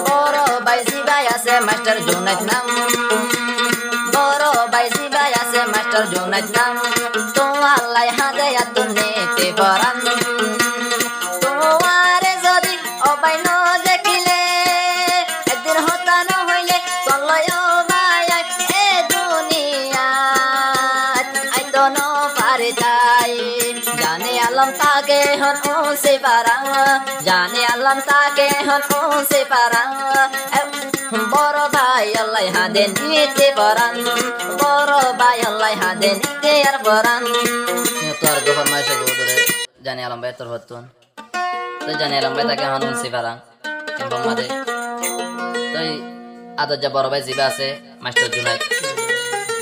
বড় ভাই জিবাই আছে মাস্টার জুনাইদ নাম, বড় ভাই জিবাই আছে মাস্টার জুনাইদ নাম। তোমার লাই হাদে এত নেতে পরান, তোমারে যদি অবাই ন দেখিলে একদিন হতানো হইলে তলয় ভাই এ দুনিয়াত আইতো ন পারে তাই। জানে আলম তাকে হন সে পারা, জানে আলম তাকে হন সে পারা। বড় ভাই আল্লাহ হাদে নিতে পরান, বড় ভাই আল্লাহ হাদে নিতে আর পরান। তোর গোপন মাসে ধরে জানে আলম ভাই তোর হতুন তো জানে আলম ভাই তাকে হন সে পারা এবং মাদে তো আদর যা বড় ভাই জিবা আছে মাস্টার জুনাইদ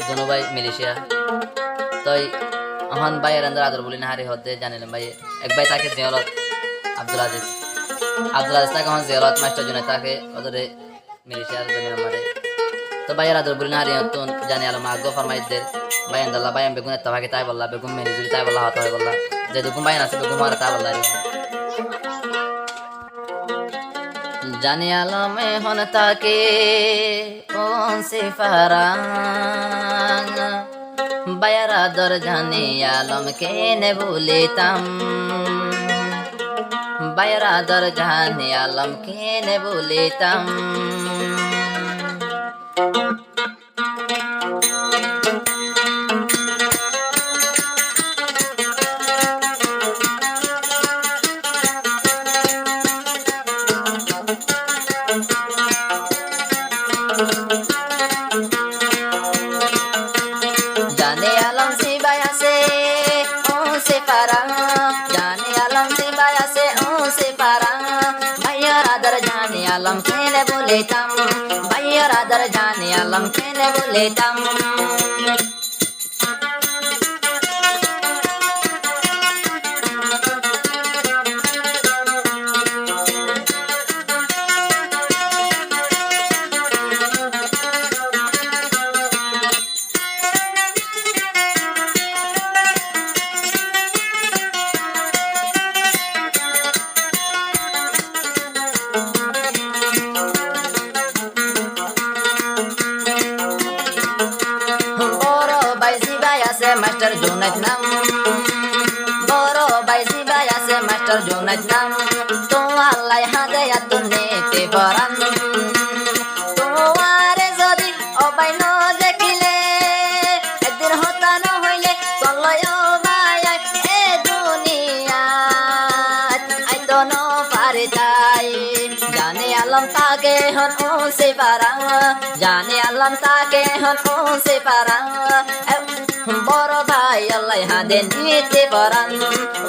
দোনো ভাই মিলিশিয়া তই হন ভাই এরান্দার আদর বলি না হারি হতে জানিলাম ভাই এক ভাই তাকে জিয়ারত আব্দুল আজিজ, আব্দুল আজিজ তাকে হন জিয়ারত মাস্টার জুনাইদ তাকে ওদের মিলিশিয়ার জমিন আমারে তো ভাইয়ের আদর বলি না হারি হতুন জানি আলম আগ্রহ ফরমাইদের ভাই আন্দাল্লাহ ভাই বেগুন এত ভাগে তাই বললা বেগুন মেরি জুড়ি তাই বললা হতে হয় বললা যে দুগুম ভাই আছে বেগুন মারা তাই বললা জানি আলমে হন তাকে কোন সে ফারাং বায়ার আদর জানি আলম কেনে বলিতাম, বায়ার আদর জানি আলম কেনে বলিতাম। জানে আলম সিবাই আছে ও সে পারা, জানে আলম সিবাই আছে ও সে পারা। ভাইয়ার আদর জানে আলম কেনে বলিতাম, ভাইয়ার আদর জানে আলম কেনে বলিতাম। মাস্টার জুনাইদ নাম, বড় ভাই জিবাই আছে মাস্টার জুনাইদ নাম। তোমার লাই হাদে এত নেতে পরান, তোমারে যদি অবাই ন দেখিলে একদিন হতানো হইলে তলয় ভাই এ দুনিয়াত আইতো ন পারে তাই। জানে আলম তাকে হন সে পারা, জানে আলম তাকে হন সে পারা। বড় ভাই আল্লাহ হাদে নিতে পরান,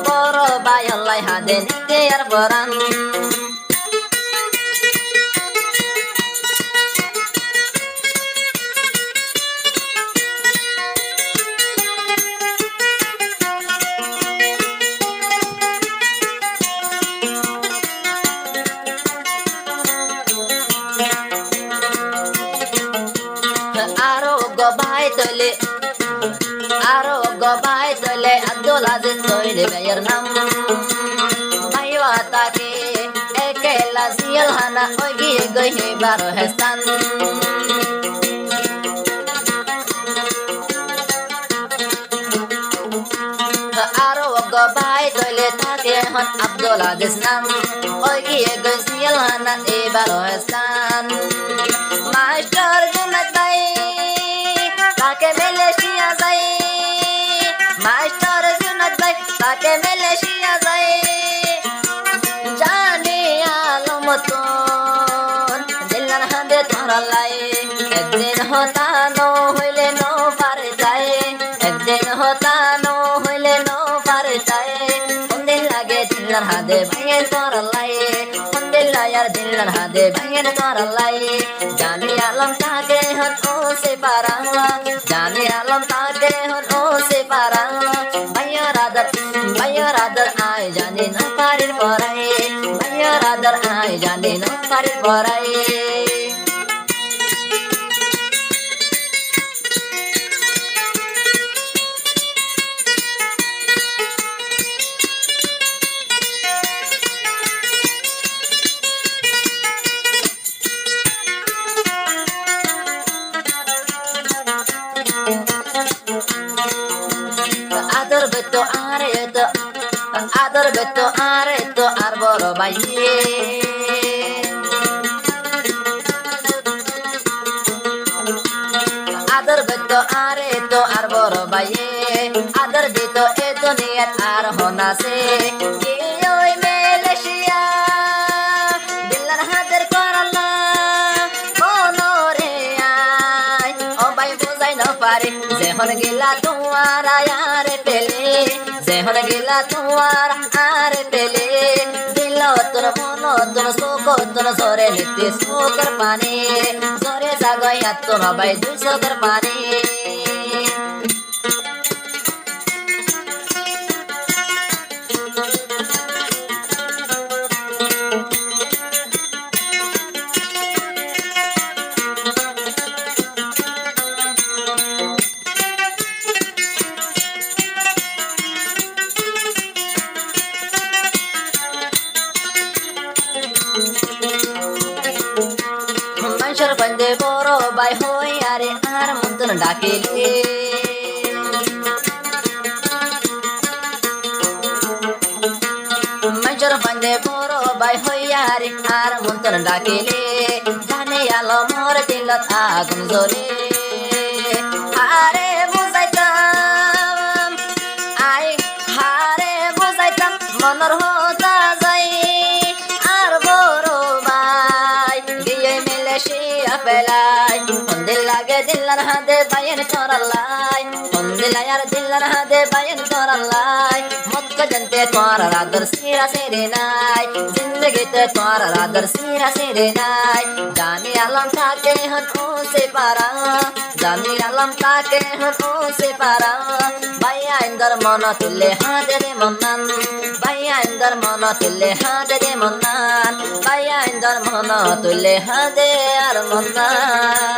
বড় ভাই আল্লাহ হাদে নিতে আর পরান। আরো গবাই তলে আরো গবাই তলে আব্দুল আজিজ তৈলে ভাইয়ের নাম। ভাইয়া তাকে একেলা সিয়াল হানা ওই গিয়ে গই বারো হেস্তান। আরো গবাই তলে তাকে হন আব্দুল আজিজ নাম, ওই গিয়ে গই সিয়াল হানা এ বারো হেস্তান। মাস্টার জুনাইদ ভাই তাকে মালয়েশিয়া যাই, মাস্টার জুনাইদ ভাই তাকে মালয়েশিয়া যাই। জানি আলম তোর দিলার হাতে তোরা লাই একদিন হতানো হইলে ন পারে যাই, একদিন হতানো হইলে ন পারে যাই। কোন দিন লাগে দিলার হাতে ভাঙে তোরা লাই, কোন দিন লায়ার দিলার হাতে ভাঙে তোরা লাই। জানি আলম তাকে হন ও সে পারা, জানে আলম তাকে হন ও সে পারা। ভাইয়ার আদর আয় জানে না পারির পরাই, ভাইয়ার আদর আয় জানে না পারির পরাই। আদর বেতো আরে তো আর বড় ভাইয়ে আদর বেতো আরে তো আর বড় ভাইয়ে আদর দিত এ দুনিয়াত আর হনাসে কি ওই মালয়েশিয়া দিলার হাতের করলা মনরে আয় ও ভাই বুঝাই না পারে যেহন গিলা তোমার আয়ারে পেলে যেহন গিলা তোমার আর পেলে দিল তোর মন তোর শোক তোর ঝরে নিতে শোকের পানি ঝরে জাগাইয়া তোর ভাই দুই শোকের পানি মানুষের বন্ধে বড় ভাই হই আরে আর মতন ডাকিলে মানুষের বন্ধে বড় ভাই হই আরে আর মতন ডাকিলে জানে আলো মোর দিলত আগুন জ্বলে আরে বুঝাইতাম হারে বুঝাইতাম মনের হতা যাই আর বড় ভাই গিয়ে মালয়েশিয়া পেলাই দিল লাগে দিলার হাতে বাইন করালাই দিলাই আর দিলার হাতে বাইন করালাই মক্কা জানতে তোর আদর সিরা সেরে নাই জিন্দগিতে তোর আদর সিরা সেরে নাই জানি আলম তাকে হন ও সে পারা জানি আলম তাকে হন ও সে পারা ভাইয়া ইন্দর মন তুলে হাতে রে মন্নান ভাইয়া ইন্দর মন তুলে হাতে রে মন্নান ভাইয়া ইন্দর মন তুলে হাতে আর মন্নান